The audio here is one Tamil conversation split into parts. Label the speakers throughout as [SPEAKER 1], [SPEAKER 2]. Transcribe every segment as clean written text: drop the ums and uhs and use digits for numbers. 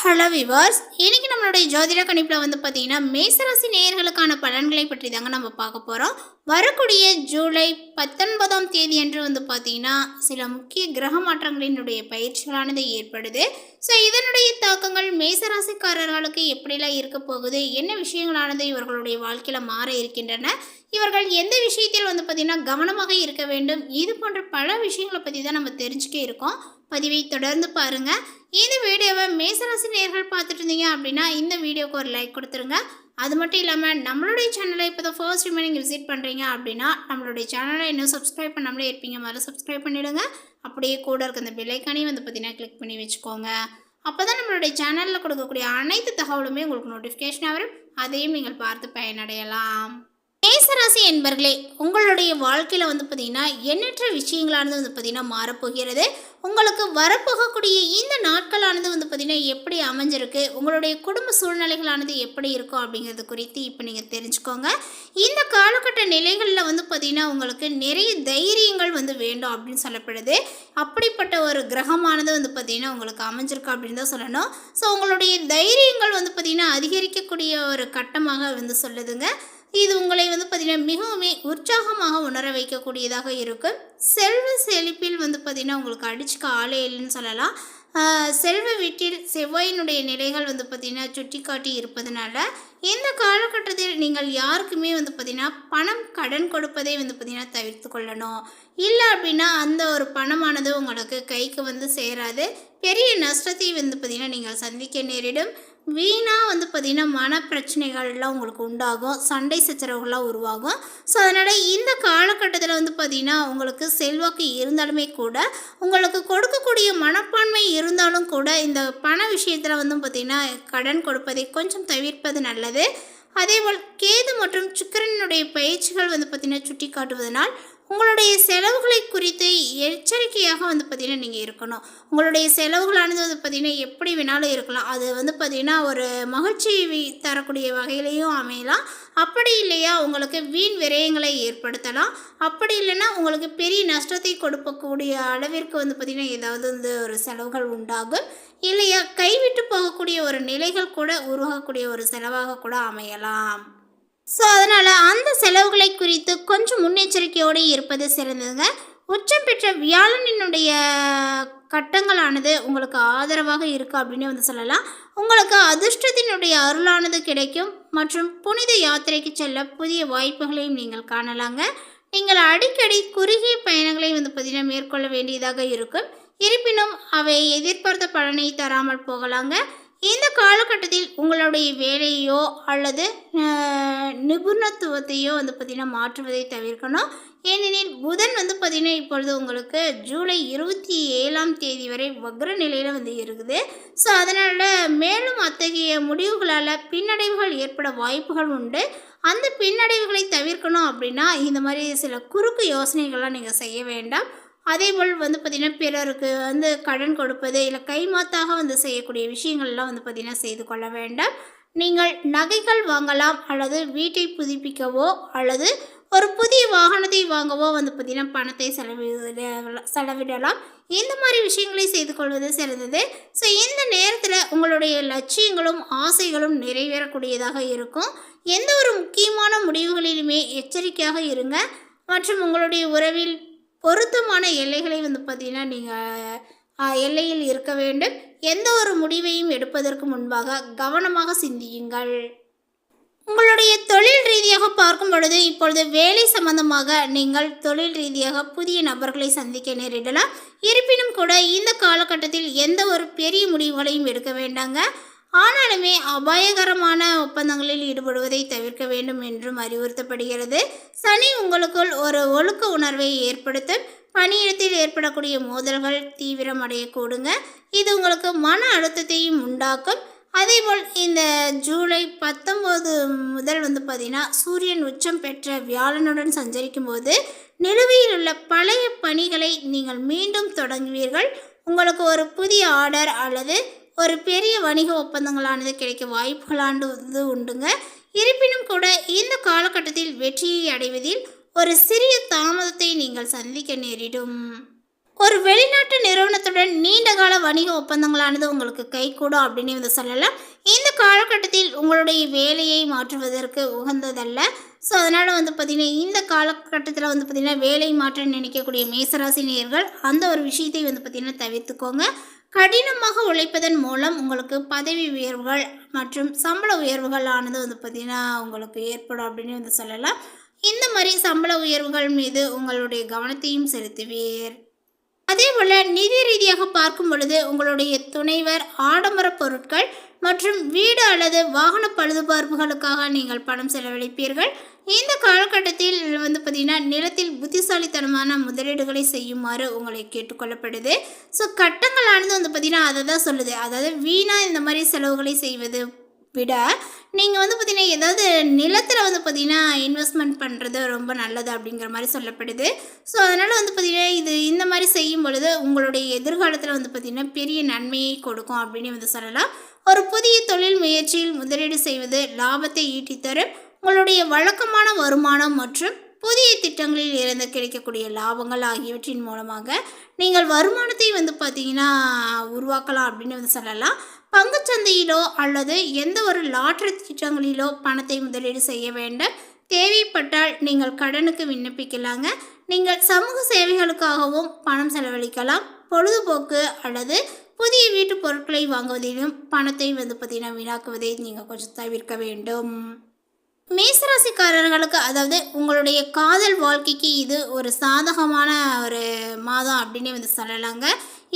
[SPEAKER 1] ஹலோ விவர்ஸ், இன்னைக்கு நம்மளுடைய ஜோதிட கணிப்பில் பார்த்தீங்கன்னா மேசராசி நேயர்களுக்கான பலன்களை பற்றி தாங்க நம்ம பார்க்க போகிறோம். வரக்கூடிய ஜூலை 19ஆம் தேதி அன்று பார்த்தீங்கன்னா சில முக்கிய கிரக மாற்றங்களினுடைய பயிற்சிகளானது ஏற்படுது. ஸோ இதனுடைய தாக்கங்கள் மேசராசிக்காரர்களுக்கு எப்படிலாம் இருக்க போகுது, என்ன விஷயங்களானது இவர்களுடைய வாழ்க்கையில் மாற இருக்கின்றன, இவர்கள் எந்த விஷயத்தில் பார்த்தீங்கன்னா கவனமாக இருக்க வேண்டும், இது போன்ற பல விஷயங்களை பற்றி தான் நம்ம தெரிஞ்சுக்க இருக்கோம். பதிவை தொடர்ந்து பாருங்கள். இந்த வீடியோவை மேசராசி நேயர்கள் பார்த்துட்டு இருந்தீங்க அப்படின்னா இந்த வீடியோக்கு ஒரு லைக் கொடுத்துருங்க. அது மட்டும் இல்லாமல் நம்மளுடைய சேனலை இப்போ தான் ஃபர்ஸ்ட் டைம் நீங்கள் விசிட் பண்ணுறீங்க அப்படின்னா நம்மளுடைய சேனலை இன்னும் சப்ஸ்கிரைப் பண்ணாமலே இருப்பீங்க, முதல்ல சப்ஸ்கிரைப் பண்ணிவிடுங்க. அப்படியே கூட இருக்க அந்த பெல் ஐக்கானையும் பார்த்தீங்கன்னா கிளிக் பண்ணி வச்சுக்கோங்க. அப்போ தான் நம்மளுடைய சேனலில் கொடுக்கக்கூடிய அனைத்து தகவலுமே உங்களுக்கு நோட்டிஃபிகேஷனாக வரும், அதையும் நீங்கள் பார்த்து பயனடையலாம். மேசராசி என்பர்களே, உங்களுடைய வாழ்க்கையில் பார்த்தீங்கன்னா எண்ணற்ற விஷயங்களானது பார்த்தீங்கன்னா மாறப்போகிறது. உங்களுக்கு வரப்போகக்கூடிய இந்த நாட்களானது பார்த்தீங்கன்னா எப்படி அமைஞ்சிருக்கு, உங்களுடைய குடும்ப சூழ்நிலைகளானது எப்படி இருக்கும் அப்படிங்கிறது குறித்து இப்போ நீங்கள் தெரிஞ்சுக்கோங்க. இந்த காலகட்ட நிலைகளில் பார்த்தீங்கன்னா உங்களுக்கு நிறைய தைரியங்கள் வேண்டும் அப்படின்னு சொல்லப்படுது. அப்படிப்பட்ட ஒரு கிரகமானது பார்த்தீங்கன்னா உங்களுக்கு அமைஞ்சிருக்கு அப்படின்னு தான் சொல்லணும். ஸோ உங்களுடைய தைரியங்கள் பார்த்தீங்கன்னா அதிகரிக்கக்கூடிய ஒரு கட்டமாக சொல்லுதுங்க. இது உங்களை பார்த்தீங்கன்னா மிகவும் உற்சாகமாக உணர வைக்கக்கூடியதாக இருக்கும். செல்வ செழிப்பில் பார்த்தீங்கன்னா உங்களுக்கு அடிச்சுக்க ஆளே இல்லைன்னு சொல்லலாம். செல்வ வீட்டில் செவ்வாயினுடைய நிலைகள் பார்த்தீங்கன்னா சுட்டி காட்டி இருப்பதனால இந்த காலகட்டத்தில் நீங்கள் யாருக்குமே பார்த்தீங்கன்னா பணம் கடன் கொடுப்பதை பார்த்தீங்கன்னா தவிர்த்து கொள்ளணும். இல்லை அப்படின்னா அந்த ஒரு பணமானது உங்களுக்கு கைக்கு சேராது, பெரிய நஷ்டத்தை பார்த்தீங்கன்னா நீங்கள் சந்திக்க நேரிடும். வீணாக பார்த்தீங்கன்னா மன பிரச்சனைகள்லாம் உங்களுக்கு உண்டாகும், சண்டை சச்சரவுகள்லாம் உருவாகும். ஸோ அதனால் இந்த காலகட்டத்தில் பார்த்தீங்கன்னா உங்களுக்கு செல்வாக்கு இருந்தாலுமே கூட, உங்களுக்கு கொடுக்கக்கூடிய மனப்பான்மை இருந்தாலும் கூட இந்த பண விஷயத்தில் பார்த்தீங்கன்னா கடன் கொடுப்பதை கொஞ்சம் தவிர்ப்பது நல்லது. அதேபோல் கேது மற்றும் சுக்கிரனுடைய பயிற்சிகள் பார்த்தீங்கன்னா சுட்டி காட்டுவதனால் உங்களுடைய செலவுகளை குறித்து எச்சரிக்கையாக பார்த்தீங்கன்னா நீங்கள் இருக்கணும். உங்களுடைய செலவுகளானது பார்த்தீங்கன்னா எப்படி வேணாலும் இருக்கலாம். அது பார்த்தீங்கன்னா ஒரு மகிழ்ச்சி தரக்கூடிய வகையிலையும் அமையலாம். அப்படி இல்லையா உங்களுக்கு வீண் விரயங்களை ஏற்படுத்தலாம். அப்படி இல்லைன்னா உங்களுக்கு பெரிய நஷ்டத்தை கொடுக்கக்கூடிய அளவிற்கு பார்த்தீங்கன்னா ஏதாவது ஒரு செலவுகள் உண்டாகும். இல்லையா கைவிட்டு போகக்கூடிய ஒரு நிலைகள் கூட உருவாகக்கூடிய ஒரு செலவாக கூட அமையலாம். ஸோ அதனால் அந்த செலவுகளை குறித்து கொஞ்சம் முன்னெச்சரிக்கையோடு இருப்பது சிறந்ததுங்க. உச்சம் பெற்ற வியாழனினுடைய கட்டங்களானது உங்களுக்கு ஆதரவாக இருக்குது அப்படின்னு சொல்லலாம். உங்களுக்கு அதிர்ஷ்டத்தினுடைய அருளானது கிடைக்கும் மற்றும் புனித யாத்திரைக்கு செல்ல புதிய வாய்ப்புகளையும் நீங்கள் காணலாங்க. நீங்கள் அடிக்கடி குறுகிய பயணங்களை பார்த்தீங்கன்னா மேற்கொள்ள வேண்டியதாக இருக்கும். இருப்பினும் அவை எதிர்பார்த்த பலனை தராமல் போகலாங்க. இந்த காலகட்டத்தில் உங்களுடைய வேலையோ அல்லது நிபுணத்துவத்தையோ பார்த்தீங்கன்னா மாற்றுவதை தவிர்க்கணும். ஏனெனில் புதன் பார்த்தீங்கன்னா இப்பொழுது உங்களுக்கு ஜூலை 27ஆம் தேதி வரை வக்ர நிலையில் இருக்குது. ஸோ அதனால் மேலும் அத்தகைய முடிவுகளால் பின்னடைவுகள் ஏற்பட வாய்ப்புகள் உண்டு. அந்த பின்னடைவுகளை தவிர்க்கணும் அப்படின்னா இந்த மாதிரி சில குறுக்கு யோசனைகள்லாம் நீங்கள் செய்ய வேண்டாம். அதேபோல் பார்த்திங்கன்னா பிறருக்கு கடன் கொடுப்பது இல்லை கைமாத்தாக செய்யக்கூடிய விஷயங்கள்லாம் பார்த்தீங்கன்னா செய்து கொள்ள வேண்டாம். நீங்கள் நகைகள் வாங்கலாம் அல்லது வீட்டை புதுப்பிக்கவோ அல்லது ஒரு புதிய வாகனத்தை வாங்கவோ பார்த்திங்கன்னா பணத்தை செலவிடலாம். இந்த மாதிரி விஷயங்களை செய்து கொள்வது சிறந்தது. ஸோ இந்த நேரத்தில் உங்களுடைய லட்சியங்களும் ஆசைகளும் நிறைவேறக்கூடியதாக இருக்கும். எந்த ஒரு முக்கியமான முடிவுகளிலுமே எச்சரிக்கையாக இருங்க. மற்றும் உங்களுடைய உறவில் பொருத்தமான எல்லைகளை பார்த்தீங்கன்னா நீங்கள் எல்லையில் இருக்க வேண்டும். எந்த ஒரு முடிவையும் எடுப்பதற்கு முன்பாக கவனமாக சிந்தியுங்கள். உங்களுடைய தொழில் ரீதியாக பார்க்கும் பொழுது இப்பொழுது வேலை சம்பந்தமாக நீங்கள் தொழில் ரீதியாக புதிய நபர்களை சந்திக்க நேரிடலாம். இருப்பினும் கூட இந்த காலகட்டத்தில் எந்த ஒரு பெரிய முடிவுகளையும் எடுக்க வேண்டாங்க. ஆனாலுமே அபாயகரமான ஒப்பந்தங்களில் ஈடுபடுவதை தவிர்க்க வேண்டும் என்றும் அறிவுறுத்தப்படுகிறது. சனி உங்களுக்குள் ஒரு ஒழுக்க உணர்வை ஏற்படுத்தும். பணியிடத்தில் ஏற்படக்கூடிய மோதல்கள் தீவிரம் அடையக்கூடுங்க. இது உங்களுக்கு மன அழுத்தத்தையும் உண்டாக்கும். அதேபோல் இந்த ஜூலை 19 முதல் பார்த்திங்கன்னா சூரியன் உச்சம் பெற்ற வியாழனுடன் சஞ்சரிக்கும் போது நிலுவையில் உள்ள பழைய பணிகளை நீங்கள் மீண்டும் தொடங்குவீர்கள். உங்களுக்கு ஒரு புதிய ஆர்டர் அல்லது ஒரு பெரிய வணிக ஒப்பந்தங்களானது கிடைக்க வாய்ப்புகளானது உண்டுங்க. இருப்பினும் கூட இந்த காலகட்டத்தில் வெற்றியை அடைவதில் ஒரு சிறிய தாமதத்தை நீங்கள் சந்திக்க நேரிடும். ஒரு வெளிநாட்டு நிறுவனத்துடன் நீண்டகால வணிக ஒப்பந்தங்களானது உங்களுக்கு கைகூடும் அப்படின்னு வந்து சொல்லலாம். இந்த காலகட்டத்தில் உங்களுடைய வேலையை மாற்றுவதற்கு உகந்ததல்ல. ஸோ அதனால் வந்து பார்த்திங்கன்னா இந்த காலகட்டத்தில் வந்து பார்த்திங்கன்னா வேலை மாற்ற நினைக்கக்கூடிய மேசராசி நேயர்கள் அந்த ஒரு விஷயத்தை வந்து பார்த்திங்கன்னா தவிர்த்துக்கோங்க. கடினமாக உழைப்பதன் மூலம் உங்களுக்கு பதவி உயர்வுகள் மற்றும் சம்பள உயர்வுகள் ஆனது வந்து பார்த்திங்கன்னா உங்களுக்கு ஏற்படும் அப்படின்னு வந்து சொல்லலாம். இந்த மாதிரி சம்பள உயர்வுகள் மீது உங்களுடைய கவனத்தையும் செலுத்துவீர். அதேபோல் நிதி ரீதியாக பார்க்கும் பொழுது உங்களுடைய துணைவர் ஆடம்பர பொருட்கள் மற்றும் வீடு அல்லது வாகன பழுதுபார்ப்புகளுக்காக நீங்கள் பணம் செலவழிப்பீர்கள். இந்த காலகட்டத்தில் வந்து பார்த்திங்கன்னா நிலத்தில் புத்திசாலித்தனமான முதலீடுகளை செய்யுமாறு உங்களை கேட்டுக்கொள்ளப்படுது. ஸோ கட்டங்களானது வந்து பார்த்திங்கன்னா அதை தான் சொல்லுது. அதாவது வீணாக இந்த மாதிரி செலவுகளை செய்வது விட நீங்கள் வந்து பார்த்திங்கன்னா ஏதாவது நிலத்தில் வந்து பார்த்திங்கன்னா இன்வெஸ்ட்மெண்ட் பண்ணுறது ரொம்ப நல்லது அப்படிங்கிற மாதிரி சொல்லப்படுது. ஸோ அதனால் வந்து பார்த்திங்கன்னா இந்த மாதிரி செய்யும் பொழுது உங்களுடைய எதிர்காலத்தில் வந்து பார்த்திங்கன்னா பெரிய நன்மையை கொடுக்கும் அப்படின்னு வந்து சொல்லலாம். ஒரு புதிய தொழில் முயற்சியில் முதலீடு செய்வது லாபத்தை ஈட்டித்தரும். உங்களுடைய வழக்கமான வருமானம் மற்றும் புதிய திட்டங்களில் இருந்து கிடைக்கக்கூடிய லாபங்கள் ஆகியவற்றின் மூலமாக நீங்கள் வருமானத்தை வந்து பார்த்திங்கன்னா உருவாக்கலாம் அப்படின்னு வந்து சொல்லலாம். பங்குச்சந்தையிலோ அல்லது எந்த ஒரு லாட்டரி திட்டங்களிலோ பணத்தை முதலீடு செய்ய வேண்டும். தேவைப்பட்டால் நீங்கள் கடனுக்கு விண்ணப்பிக்கலாங்க. நீங்கள் சமூக சேவைகளுக்காகவும் பணம் செலவழிக்கலாம். பொழுதுபோக்கு அல்லது புதிய வீட்டு பொருட்களை வாங்குவதிலும் பணத்தை வந்து பார்த்திங்கன்னா வீணாக்குவதை நீங்கள் கொஞ்சம் தவிர்க்க வேண்டும். மேசராசிக்காரர்களுக்கு அதாவது உங்களுடைய காதல் வாழ்க்கைக்கு இது ஒரு சாதகமான ஒரு மாதம் அப்படின்னு வந்து சொல்லலாங்க.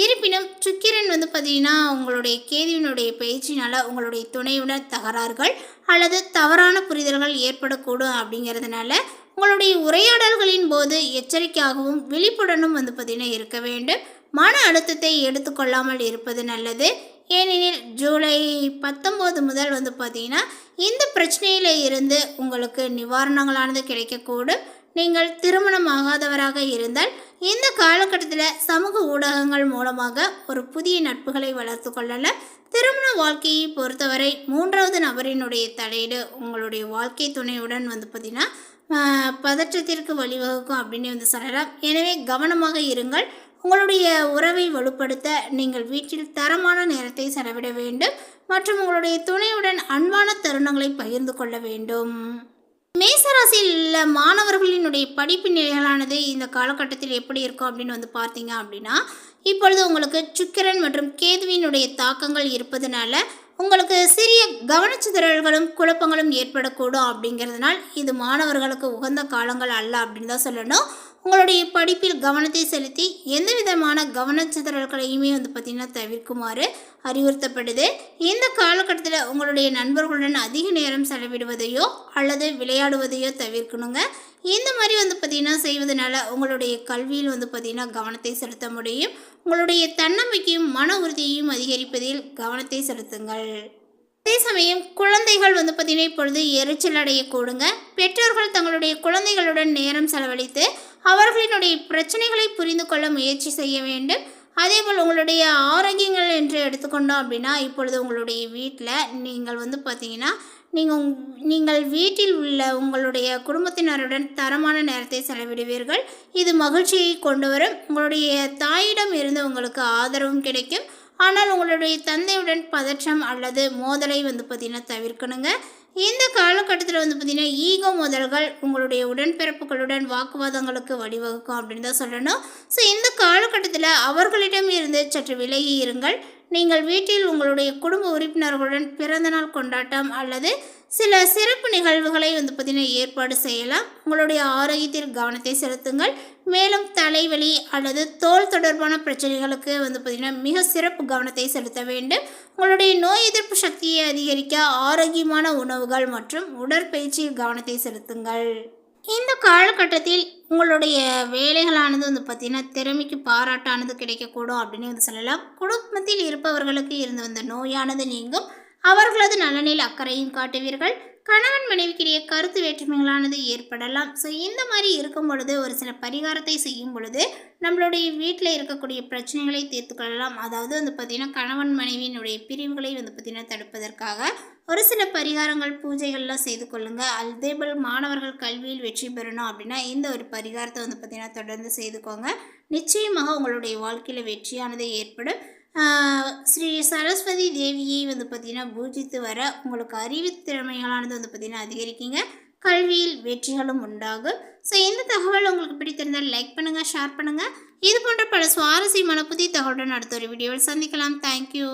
[SPEAKER 1] இருப்பினும் சுக்கிரன் வந்து பார்த்திங்கன்னா உங்களுடைய கேதுவினுடைய பயிற்சினால் உங்களுடைய துணையுடன் தகராறுகள் அல்லது தவறான புரிதல்கள் ஏற்படக்கூடும். அப்படிங்கிறதுனால உங்களுடைய உரையாடல்களின் போது எச்சரிக்கையாகவும் விழிப்புடனும் வந்து பார்த்திங்கன்னா இருக்க வேண்டும். மன அழுத்தத்தை எடுத்துக்கொள்ளாமல் இருப்பது நல்லது. ஏனெனில் ஜூலை 19 முதல் வந்து பார்த்திங்கன்னா இந்த பிரச்சனையில் இருந்து உங்களுக்கு நிவாரணங்களானது கிடைக்கக்கூடும். நீங்கள் திருமணம் ஆகாதவராக இருந்தால் இந்த காலகட்டத்தில் சமூக ஊடகங்கள் மூலமாக ஒரு புதிய நட்புகளை வளர்த்து கொள்ளலாம். திருமண வாழ்க்கையை பொறுத்தவரை 3வது நபரினுடைய தலையீடு உங்களுடைய வாழ்க்கை துணையுடன் வந்து பார்த்திங்கன்னா பதற்றத்திற்கு வழிவகுக்கும் அப்படின்னு வந்து சொல்லலாம். எனவே கவனமாக இருங்கள். உங்களுடைய உறவை வலுப்படுத்த நீங்கள் வீட்டில் தரமான நேரத்தை செலவிட வேண்டும் மற்றும் உங்களுடைய துணையுடன் அன்பான தருணங்களை பகிர்ந்து கொள்ள வேண்டும். மேசராசியில் உள்ள மாணவர்களினுடைய படிப்பு நிலைகளானது இந்த காலகட்டத்தில் எப்படி இருக்கும் அப்படின்னு வந்து பார்த்தீங்க அப்படின்னா, இப்பொழுது உங்களுக்கு சுக்கிரன் மற்றும் கேதுவினுடைய தாக்கங்கள் இருப்பதனால உங்களுக்கு சிறிய கவனச்சிதறல்களும் குழப்பங்களும் ஏற்படக்கூடும். அப்படிங்கிறதுனால் இது மாணவர்களுக்கு உகந்த காலங்கள் அல்ல அப்படின்னு தான் சொல்லணும். உங்களுடைய படிப்பில் கவனத்தை செலுத்தி எந்த விதமான கவனச்சிதறல்களையுமே வந்து பார்த்திங்கன்னா தவிர்க்குமாறு அறிவுறுத்தப்படுது. இந்த காலகட்டத்தில் உங்களுடைய நண்பர்களுடன் அதிக நேரம் செலவிடுவதையோ அல்லது விளையாடுவதையோ தவிர்க்கணுங்க. இந்த மாதிரி வந்து பார்த்திங்கன்னா செய்வதனால உங்களுடைய கல்வியில் வந்து பார்த்திங்கன்னா கவனத்தை செலுத்த முடியும். உங்களுடைய தன்னம்பிக்கையும் மன உறுதியையும் அதிகரிப்பதில் கவனத்தை செலுத்துங்கள். அதே சமயம் குழந்தைகள் வந்து பார்த்திங்கன்னா இப்பொழுது எரிச்சல் அடையக்கூடுங்க. பெற்றோர்கள் தங்களுடைய குழந்தைகளுடன் நேரம் செலவழித்து அவர்களினுடைய பிரச்சனைகளை புரிந்து கொள்ள முயற்சி செய்ய வேண்டும். அதேபோல் உங்களுடைய ஆரோக்கியங்கள் என்று எடுத்துக்கொண்டோம் அப்படின்னா இப்பொழுது உங்களுடைய வீட்டில் நீங்கள் வந்து பார்த்திங்கன்னா நீங்கள் வீட்டில் உள்ள உங்களுடைய குடும்பத்தினருடன் தரமான நேரத்தை செலவிடுவீர்கள். இது மகிழ்ச்சியை கொண்டு வரும். உங்களுடைய தாயிடம் இருந்து உங்களுக்கு ஆதரவும் கிடைக்கும். ஆனால் உங்களுடைய தந்தையுடன் பதற்றம் அல்லது மோதலை வந்து பார்த்திங்கன்னா தவிர்க்கணுங்க. இந்த காலகட்டத்தில் வந்து பார்த்திங்கன்னா ஈகோ மோதல்கள் உங்களுடைய உடன்பிறப்புகளுடன் வாக்குவாதங்களுக்கு வழிவகுக்கும் அப்படின்னு தான் சொல்லணும். ஸோ இந்த காலகட்டத்தில் அவர்களிடம் இருந்து சற்று விலகி இருங்கள். நீங்கள் வீட்டில் உங்களுடைய குடும்ப உறுப்பினர்களுடன் பிறந்தநாள் கொண்டாட்டம் அல்லது சில சிறப்பு நிகழ்வுகளை வந்து பார்த்திங்கன்னா ஏற்பாடு செய்யலாம். உங்களுடைய ஆரோக்கியத்தில் கவனத்தை செலுத்துங்கள். மேலும் தலைவலி அல்லது தோல் தொடர்பான பிரச்சனைகளுக்கு வந்து பார்த்திங்கன்னா மிக சிறப்பு கவனத்தை செலுத்த வேண்டும். உங்களுடைய நோய் எதிர்ப்பு சக்தியை அதிகரிக்க ஆரோக்கியமான உணவுகள் மற்றும் உடற்பயிற்சியில் கவனத்தை செலுத்துங்கள். இந்த காலகட்டத்தில் உங்களுடைய வேலைகளானது வந்து பார்த்திங்கன்னா திறமைக்கு பாராட்டானது கிடைக்கக்கூடும் அப்படின்னு வந்து சொல்லலாம். குடும்பத்தில் இருப்பவர்களுக்கு இருந்து வந்த நோயானது நீங்கும். அவர்களது நலனில் அக்கறையும் காட்டுவீர்கள். கணவன் மனைவிக்கிடையே கருத்து வேற்றுமைகளானது ஏற்படலாம். ஸோ இந்த மாதிரி இருக்கும் பொழுது ஒரு சில பரிகாரத்தை செய்யும் பொழுது நம்மளுடைய வீட்டில் இருக்கக்கூடிய பிரச்சனைகளை தீர்த்து கொள்ளலாம். அதாவது வந்து பார்த்திங்கன்னா கணவன் மனைவியினுடைய பிரிவுகளை வந்து பார்த்திங்கன்னா தடுப்பதற்காக ஒரு சில பரிகாரங்கள் பூஜைகள்லாம் செய்து கொள்ளுங்கள். அதேபோல் மாணவர்கள் கல்வியில் வெற்றி பெறணும் அப்படின்னா இந்த ஒரு பரிகாரத்தை வந்து பார்த்திங்கன்னா தொடர்ந்து செய்துக்கோங்க. நிச்சயமாக உங்களுடைய வாழ்க்கையில் வெற்றியானது ஏற்படும். ஸ்ரீ சரஸ்வதி தேவியை வந்து பார்த்திங்கன்னா பூஜித்து வர உங்களுக்கு அறிவு திறமைகளானது வந்து பார்த்திங்கன்னா அதிகரிக்குங்க. கல்வியில் வெற்றிகளும் உண்டாகும். ஸோ இந்த தகவல் உங்களுக்கு பிடித்திருந்தால் லைக் பண்ணுங்கள், ஷேர் பண்ணுங்கள். இது போன்ற பல சுவாரஸ்யமான புதிய தகவலுடன் அடுத்த ஒரு வீடியோவில் சந்திக்கலாம். தேங்க்யூ.